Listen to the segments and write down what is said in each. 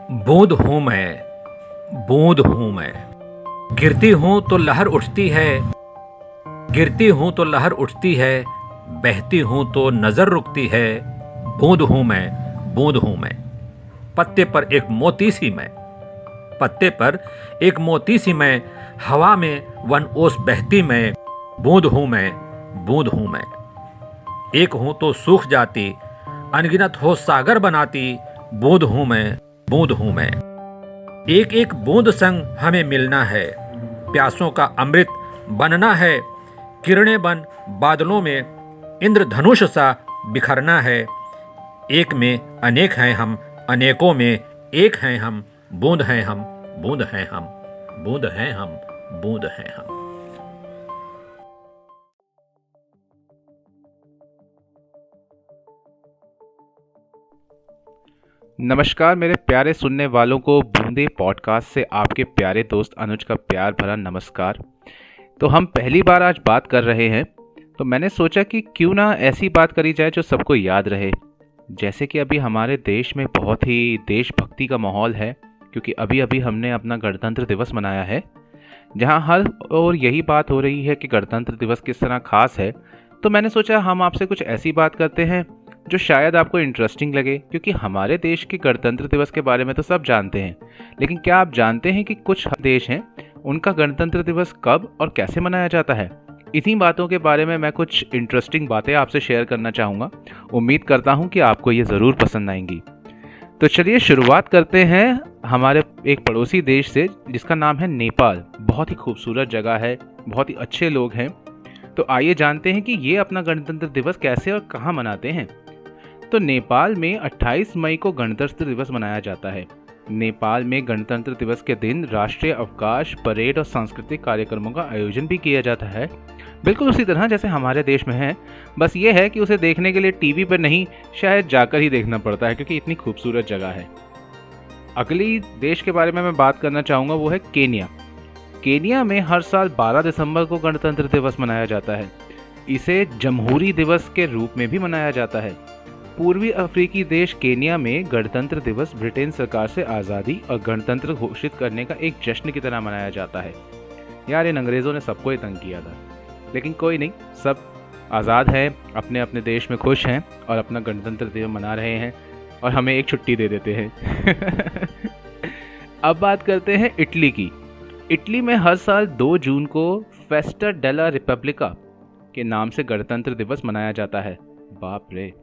बूंद हूँ मैं, बूंद हूँ मैं। गिरती हूँ तो लहर उठती है, गिरती हूँ तो लहर उठती है। बहती हूँ तो नजर रुकती है। बूंद हूँ मैं, बूंद हूँ मैं। पत्ते पर एक मोती सी मैं, पत्ते पर एक मोती सी मैं। हवा में वन ओस बहती मैं। बूंद हूँ मैं, बूंद हूँ मैं। एक हूँ तो सूख जाती, अनगिनत हो सागर बनाती। बूंद हूँ मैं, बूंद हूँ मैं। एक एक बूंद संग हमें मिलना है, प्यासों का अमृत बनना है। किरणें बन बादलों में इंद्रधनुष सा बिखरना है। एक में अनेक हैं हम, अनेकों में एक हैं हम। बूंद हैं हम, बूंद हैं हम, बूंद हैं हम, बूंद हैं हम। नमस्कार मेरे प्यारे सुनने वालों को बूंदे पॉडकास्ट से आपके प्यारे दोस्त अनुज का प्यार भरा नमस्कार। तो हम पहली बार आज बात कर रहे हैं, तो मैंने सोचा कि क्यों ना ऐसी बात करी जाए जो सबको याद रहे। जैसे कि अभी हमारे देश में बहुत ही देशभक्ति का माहौल है, क्योंकि अभी अभी हमने अपना गणतंत्र दिवस मनाया है, जहां हर और यही बात हो रही है कि गणतंत्र दिवस किस तरह खास है। तो मैंने सोचा हम आपसे कुछ ऐसी बात करते हैं जो शायद आपको इंटरेस्टिंग लगे, क्योंकि हमारे देश के गणतंत्र दिवस के बारे में तो सब जानते हैं, लेकिन क्या आप जानते हैं कि कुछ देश हैं उनका गणतंत्र दिवस कब और कैसे मनाया जाता है? इन्हीं बातों के बारे में मैं कुछ इंटरेस्टिंग बातें आपसे शेयर करना चाहूँगा। उम्मीद करता हूँ कि आपको ये ज़रूर पसंद आएंगी। तो चलिए शुरुआत करते हैं हमारे एक पड़ोसी देश से, जिसका नाम है नेपाल। बहुत ही खूबसूरत जगह है, बहुत ही अच्छे लोग हैं। तो आइए जानते हैं कि ये अपना गणतंत्र दिवस कैसे और कहाँ मनाते हैं। तो नेपाल में 28 मई को गणतंत्र दिवस मनाया जाता है। नेपाल में गणतंत्र दिवस के दिन राष्ट्रीय अवकाश, परेड और सांस्कृतिक कार्यक्रमों का आयोजन भी किया जाता है, बिल्कुल उसी तरह जैसे हमारे देश में है। बस ये है कि उसे देखने के लिए टीवी पर नहीं, शायद जाकर ही देखना पड़ता है, क्योंकि इतनी खूबसूरत जगह है। अगली देश के बारे में मैं बात करना चाहूँगा, वो है केनिया। केनिया में हर साल 12 दिसंबर को गणतंत्र दिवस मनाया जाता है। इसे जमहूरी दिवस के रूप में भी मनाया जाता है। पूर्वी अफ्रीकी देश केनिया में गणतंत्र दिवस ब्रिटेन सरकार से आज़ादी और गणतंत्र घोषित करने का एक जश्न की तरह मनाया जाता है। यार, इन अंग्रेज़ों ने सबको ही तंग किया था, लेकिन कोई नहीं, सब आज़ाद हैं, अपने अपने देश में खुश हैं और अपना गणतंत्र दिवस मना रहे हैं, और हमें एक छुट्टी दे देते हैं। अब बात करते हैं इटली की। इटली में हर साल 2 जून को फेस्टा डेला रिपब्लिका के नाम से गणतंत्र दिवस मनाया जाता है। बाप रे,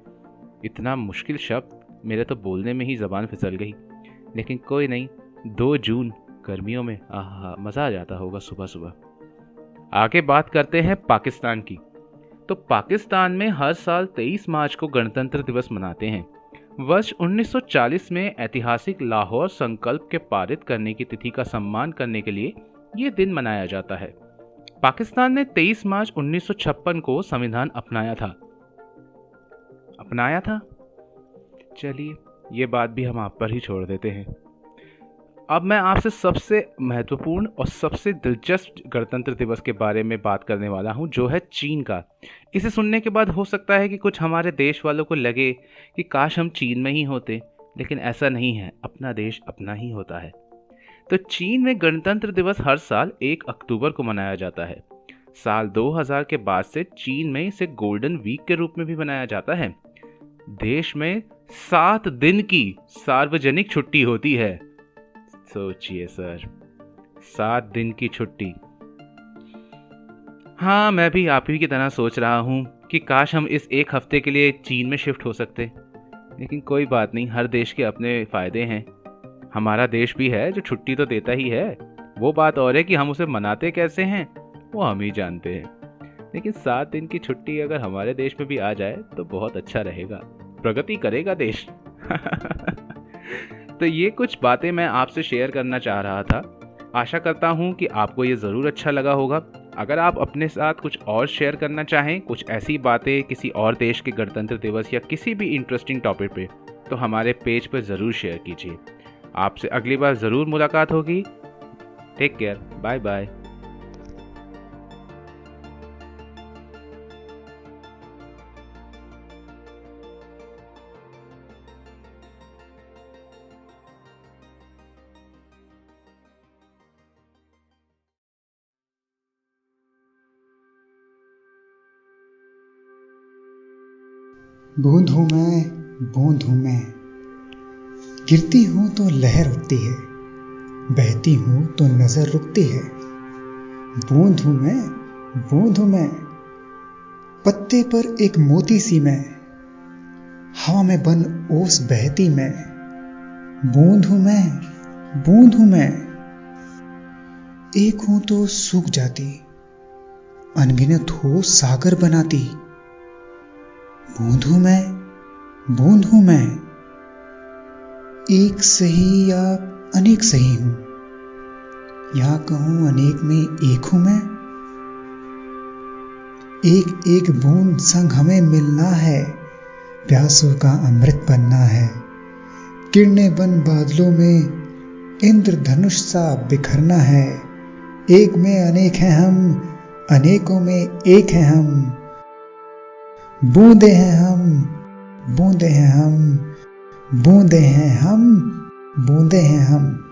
इतना मुश्किल शब्द, मेरे तो बोलने में ही ज़बान फिसल गई। लेकिन कोई नहीं, 2 जून गर्मियों में आहा मज़ा आ जाता होगा सुबह सुबह। आगे बात करते हैं पाकिस्तान की। तो पाकिस्तान में हर साल 23 मार्च को गणतंत्र दिवस मनाते हैं। वर्ष 1940 में ऐतिहासिक लाहौर संकल्प के पारित करने की तिथि का सम्मान करने के लिए ये दिन मनाया जाता है। पाकिस्तान ने 23 मार्च 1956 को संविधान अपनाया था। चलिए, ये बात भी हम आप पर ही छोड़ देते हैं। अब मैं आपसे सबसे महत्वपूर्ण और सबसे दिलचस्प गणतंत्र दिवस के बारे में बात करने वाला हूं, जो है चीन का। इसे सुनने के बाद हो सकता है कि कुछ हमारे देश वालों को लगे कि काश हम चीन में ही होते, लेकिन ऐसा नहीं है। अपना देश अपना ही होता है। तो चीन में गणतंत्र दिवस हर साल 1 अक्टूबर को मनाया जाता है। साल 2000 के बाद से चीन में इसे गोल्डन वीक के रूप में भी मनाया जाता है। देश में 7 दिन की सार्वजनिक छुट्टी होती है। सोचिए सर, 7 दिन की छुट्टी। हाँ, मैं भी आप ही की तरह सोच रहा हूँ कि काश हम इस एक हफ्ते के लिए चीन में शिफ्ट हो सकते, लेकिन कोई बात नहीं, हर देश के अपने फ़ायदे हैं। हमारा देश भी है जो छुट्टी तो देता ही है। वो बात और है कि हम उसे मनाते कैसे हैं, वो हम ही जानते हैं। लेकिन 7 दिन की छुट्टी अगर हमारे देश में भी आ जाए तो बहुत अच्छा रहेगा, प्रगति करेगा देश। तो ये कुछ बातें मैं आपसे शेयर करना चाह रहा था। आशा करता हूँ कि आपको ये ज़रूर अच्छा लगा होगा। अगर आप अपने साथ कुछ और शेयर करना चाहें, कुछ ऐसी बातें किसी और देश के गणतंत्र दिवस या किसी भी इंटरेस्टिंग टॉपिक पे, तो हमारे पेज पर ज़रूर शेयर कीजिए। आपसे अगली बार ज़रूर मुलाकात होगी। Take care, bye bye. बूंद हूँ मैं, गिरती हूँ तो लहर उठती है, बहती हूँ तो नजर रुकती है। बूंद हूँ मैं, पत्ते पर एक मोती सी मैं, हवा में बन ओस बहती मैं। बूंद हूँ मैं, एक हूं तो सूख जाती, अनगिनत हो सागर बनाती। बूंद हूं मैं, एक सही या अनेक सही हूं, या कहूं अनेक में एक हूं मैं। एक एक बूंद संग हमें मिलना है, प्यासों का अमृत बनना है। किरणें बन बादलों में इंद्रधनुष सा बिखरना है। एक में अनेक हैं हम, अनेकों में एक हैं हम। बूंदे हैं हम, बूंदे हैं हम, बूंदे हैं हम, बूंदे हैं हम।